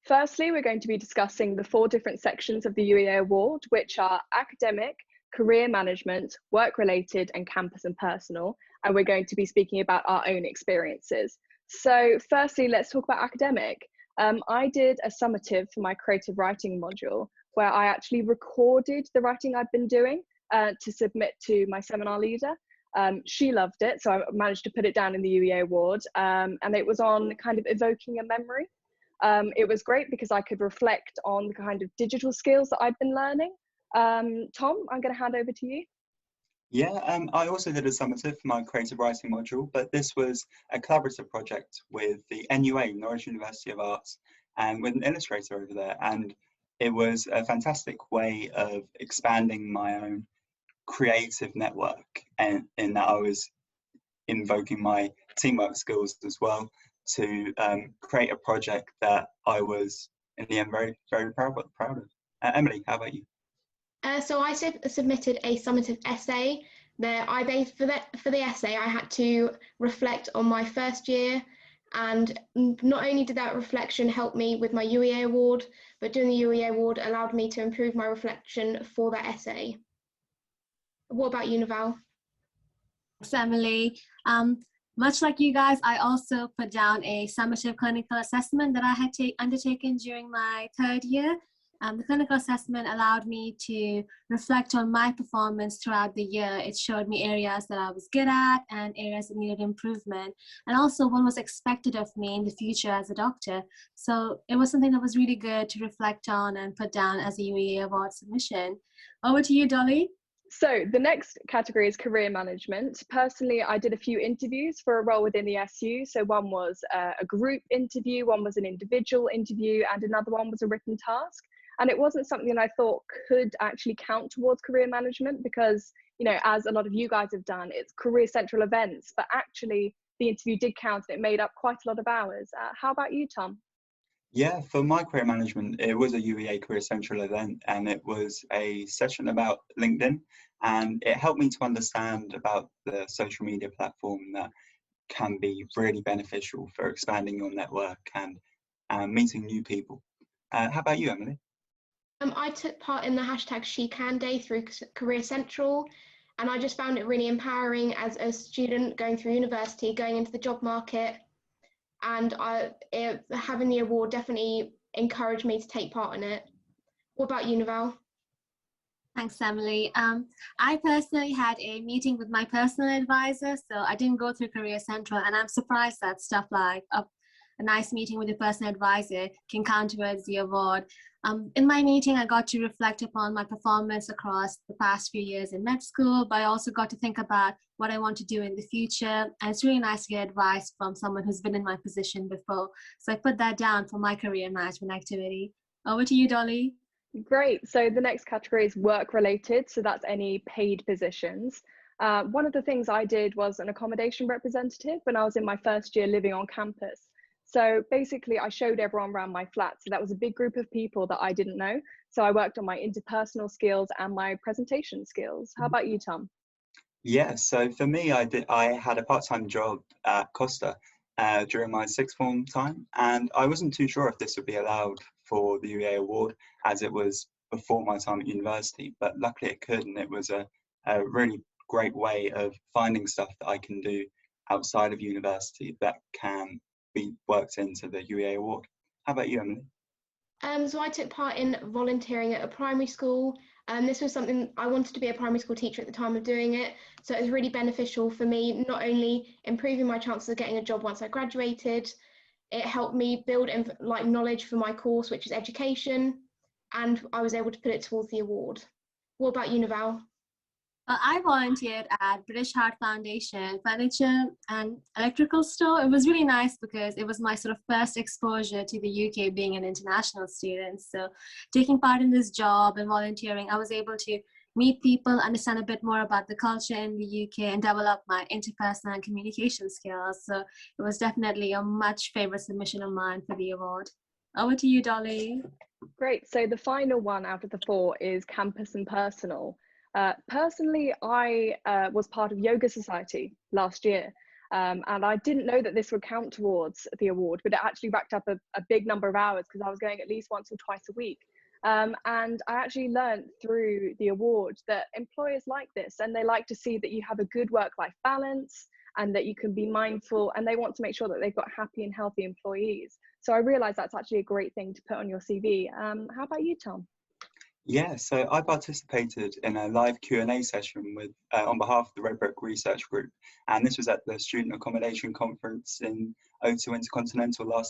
Firstly, we're going to be discussing the 4 different sections of the UEA Award, which are academic, career management, work-related, and campus and personal. And we're going to be speaking about our own experiences. So firstly, let's talk about academic. I did a summative for my creative writing module, where I actually recorded the writing I'd been doing to submit to my seminar leader. She loved it, so I managed to put it down in the UEA Award, and it was on kind of evoking a memory. It was great because I could reflect on the kind of digital skills that I'd been learning. Tom, I'm going to hand over to you. Yeah, I also did a summative for my creative writing module, but this was a collaborative project with the NUA, Norwich University of Arts, and with an illustrator over there. And it was a fantastic way of expanding my own creative network, and in that I was invoking my teamwork skills as well to create a project that I was, in the end, very, very proud of. Emily, how about you? So I submitted a summative essay. For the essay, I had to reflect on my first year, and not only did that reflection help me with my UEA Award, but doing the UEA Award allowed me to improve my reflection for that essay. What about you, Naval? Thanks, Emily. Much like you guys, I also put down a summative clinical assessment that I had undertaken during my 3rd year. The clinical assessment allowed me to reflect on my performance throughout the year. It showed me areas that I was good at and areas that needed improvement, and also what was expected of me in the future as a doctor. So it was something that was really good to reflect on and put down as a UEA Award submission. Over to you, Dolly. So the next category is career management. Personally, I did a few interviews for a role within the SU. So one was a group interview, one was an individual interview, and another one was a written task. And it wasn't something I thought could actually count towards career management because, you know, as a lot of you guys have done, it's career central events, but actually the interview did count and it made up quite a lot of hours. How about you, Tom? Yeah, for my career management, it was a UEA Career Central event, and it was a session about LinkedIn, and it helped me to understand about the social media platform that can be really beneficial for expanding your network and meeting new people. How about you, Emily? I took part in the #SheCanDay through Career Central, and I just found it really empowering as a student going through university, going into the job market, and having the award definitely encouraged me to take part in it. What about you, Naval? Thanks, Emily. I personally had a meeting with my personal advisor, so I didn't go through Career Central, and I'm surprised that stuff like a nice meeting with your personal advisor can count towards the award. In my meeting, I got to reflect upon my performance across the past few years in med school, but I also got to think about what I want to do in the future. And it's really nice to get advice from someone who's been in my position before. So I put that down for my career management activity. Over to you, Dolly. Great. So the next category is work related. So that's any paid positions. One of the things I did was an accommodation representative when I was in my first year living on campus. So basically I showed everyone around my flat. So that was a big group of people that I didn't know. So I worked on my interpersonal skills and my presentation skills. How about you, Tom? Yeah, so for me, I had a part-time job at Costa during my 6th form time, and I wasn't too sure if this would be allowed for the UEA Award as it was before my time at university, but luckily it could, and it was a really great way of finding stuff that I can do outside of university that can be worked into the UEA Award. How about you, Emily? So I took part in volunteering at a primary school. This was something I wanted to be a primary school teacher at the time of doing it. So it was really beneficial for me, not only improving my chances of getting a job once I graduated, it helped me build knowledge for my course, which is education, and I was able to put it towards the award. What about you, Naval? I volunteered at British Heart Foundation Furniture and Electrical Store. It was really nice because it was my sort of first exposure to the UK being an international student. So taking part in this job and volunteering, I was able to meet people, understand a bit more about the culture in the UK, and develop my interpersonal and communication skills. So it was definitely a much favorite submission of mine for the award. Over to you, Dolly. Great. So the final one out of the 4 is campus and personal. Personally, I was part of Yoga Society last year, And I didn't know that this would count towards the award, but it actually racked up a big number of hours because I was going at least once or twice a week. And I actually learned through the award that employers like this, and they like to see that you have a good work-life balance and that you can be mindful, and they want to make sure that they've got happy and healthy employees. So I realized that's actually a great thing to put on your CV. How about you, Tom? Yeah, so I participated in a live Q&A session with on behalf of the Red Brick Research Group, and this was at the Student Accommodation Conference in O2 Intercontinental last